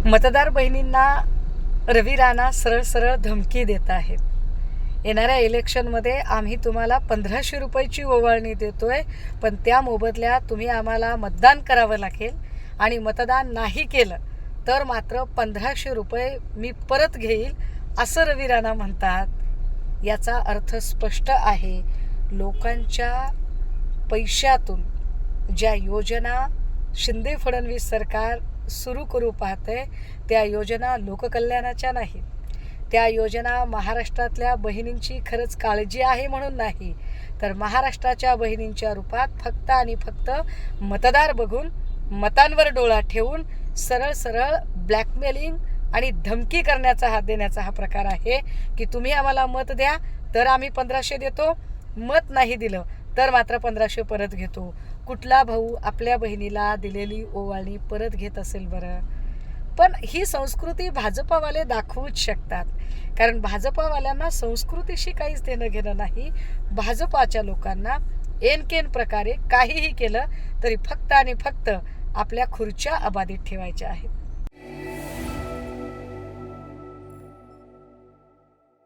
मतदार बहिणींना रवी राणा सरळ सरळ धमकी देत आहेत. येणाऱ्या इलेक्शनमध्ये आम्ही तुम्हाला 1500 रुपयाची ओवाळणी देतोय, पण त्या मोबदल्यात तुम्ही आम्हाला मतदान करावं लागेल आणि मतदान नाही केलं तर मात्र 1500 रुपये मी परत घेईल असं रवी राणा म्हणतात. याचा अर्थ स्पष्ट आहे. लोकांच्या पैशातून ज्या योजना शिंदे फडणवीस सरकार सुरू करू पाहते त्या योजना लोककल्याणाच्या नाहीत. त्या योजना महाराष्ट्रातल्या बहिणींची खरंच काळजी आहे म्हणून नाही, तर महाराष्ट्राच्या बहिणींच्या रूपात फक्त आणि फक्त मतदार बघून मतांवर डोळा ठेवून सरळ सरळ ब्लॅकमेलिंग आणि धमकी करण्याचा हात देण्याचा हा प्रकार आहे की तुम्ही आम्हाला मत द्या तर आम्ही 1500 देतो, मत नाही दिलं तर मात्र 1500 परत घेतो. कुठला भाऊ आपल्या बहिणीला दिलेली ओवाळणी परत घेत असेल बरं? पण ही संस्कृती भाजपावाले दाखवूच शकतात, कारण भाजपावाल्यांना संस्कृतीशी काहीच देणं घेणं नाही. भाजपाच्या लोकांना एनकेन प्रकारे काहीही केलं तरी फक्त आणि फक्त आपल्या खुर्च्या अबाधित ठेवायच्या आहेत.